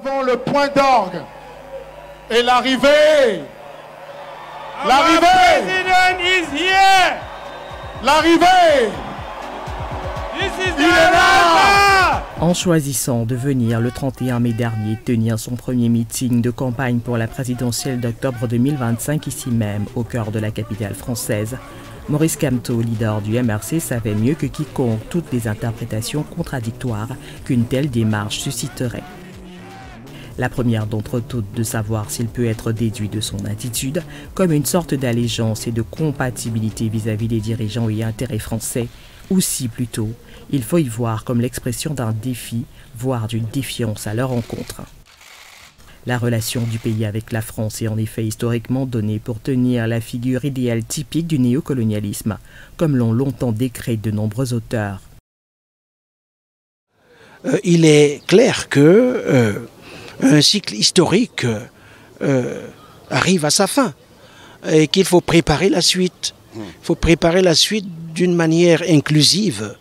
avons le point d'orgue et l'arrivée. L'arrivée. President is here. L'arrivée. This is Il est là. En choisissant de venir le 31 mai dernier tenir son premier meeting de campagne pour la présidentielle d'octobre 2025 ici même, au cœur de la capitale française, Maurice Kamto, leader du MRC, savait mieux que quiconque toutes les interprétations contradictoires qu'une telle démarche susciterait. La première d'entre toutes de savoir s'il peut être déduit de son attitude comme une sorte d'allégeance et de compatibilité vis-à-vis des dirigeants et intérêts français, ou si plutôt, il faut y voir comme l'expression d'un défi, voire d'une défiance à leur encontre. La relation du pays avec la France est en effet historiquement donnée pour tenir la figure idéale typique du néocolonialisme, comme l'ont longtemps décrit de nombreux auteurs. Il est clair que un cycle historique arrive à sa fin et qu'il faut préparer la suite. Il faut préparer la suite d'une manière inclusive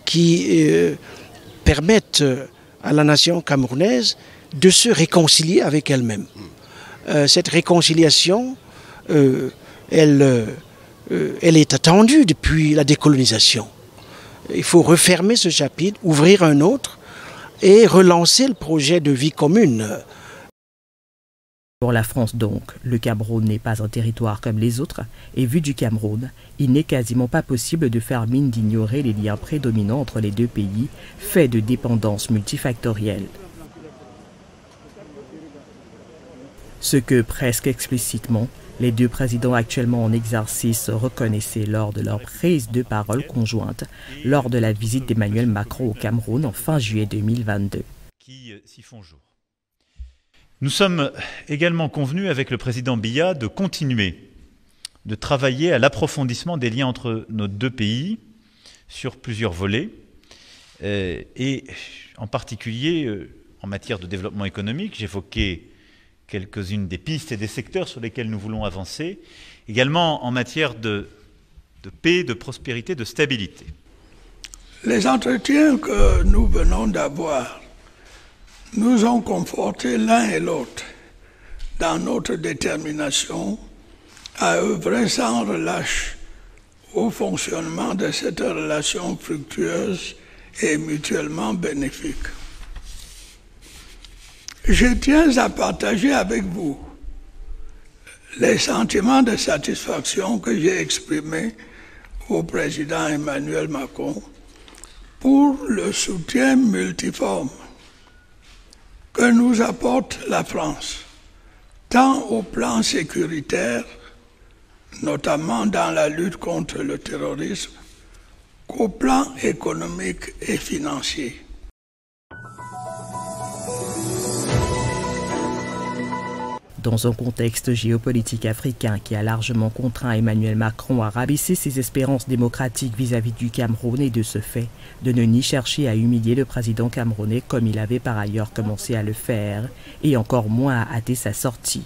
qui permette à la nation camerounaise de se réconcilier avec elle-même. Cette réconciliation, elle est attendue depuis la décolonisation. Il faut refermer ce chapitre, ouvrir un autre et relancer le projet de vie commune. Pour la France donc, le Cameroun n'est pas un territoire comme les autres, et vu du Cameroun, il n'est quasiment pas possible de faire mine d'ignorer les liens prédominants entre les deux pays, faits de dépendance multifactorielle. Ce que, presque explicitement, les deux présidents actuellement en exercice reconnaissaient lors de leur prise de parole conjointe, lors de la visite d'Emmanuel Macron au Cameroun en fin juillet 2022. Qui s'y font jour. Nous sommes également convenus avec le président Biya de continuer de travailler à l'approfondissement des liens entre nos deux pays sur plusieurs volets, et en particulier en matière de développement économique. J'évoquais quelques-unes des pistes et des secteurs sur lesquels nous voulons avancer, également en matière de paix, de prospérité, de stabilité. Les entretiens que nous venons d'avoir nous ont confortés l'un et l'autre dans notre détermination à œuvrer sans relâche au fonctionnement de cette relation fructueuse et mutuellement bénéfique. Je tiens à partager avec vous les sentiments de satisfaction que j'ai exprimés au président Emmanuel Macron pour le soutien multiforme que nous apporte la France, tant au plan sécuritaire, notamment dans la lutte contre le terrorisme, qu'au plan économique et financier. Dans un contexte géopolitique africain qui a largement contraint Emmanuel Macron à rabaisser ses espérances démocratiques vis-à-vis du Cameroun et de ce fait, de ne ni chercher à humilier le président camerounais comme il avait par ailleurs commencé à le faire, et encore moins à hâter sa sortie.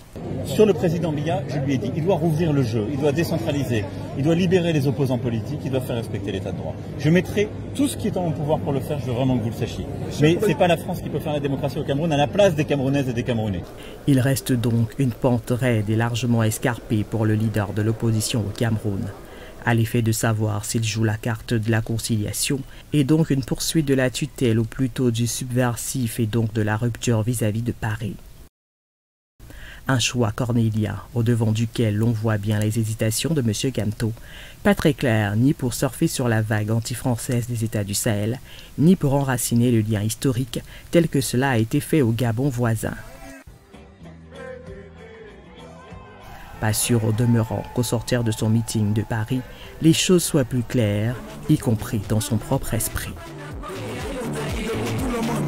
Sur le président Biya, je lui ai dit, il doit rouvrir le jeu, il doit décentraliser, il doit libérer les opposants politiques, il doit faire respecter l'état de droit. Je mettrai tout ce qui est en mon pouvoir pour le faire, je veux vraiment que vous le sachiez. Mais ce n'est pas la France qui peut faire la démocratie au Cameroun à la place des Camerounaises et des Camerounais. Il reste donc une pente raide et largement escarpée pour le leader de l'opposition au Cameroun, à l'effet de savoir s'il joue la carte de la conciliation et donc une poursuite de la tutelle ou plutôt du subversif et donc de la rupture vis-à-vis de Paris. Un choix cornélien au devant duquel l'on voit bien les hésitations de M. Kamto, pas très clair ni pour surfer sur la vague anti-française des États du Sahel, ni pour enraciner le lien historique tel que cela a été fait au Gabon voisin. Pas sûr au demeurant qu'au sortir de son meeting de Paris, les choses soient plus claires, y compris dans son propre esprit. Tout le monde.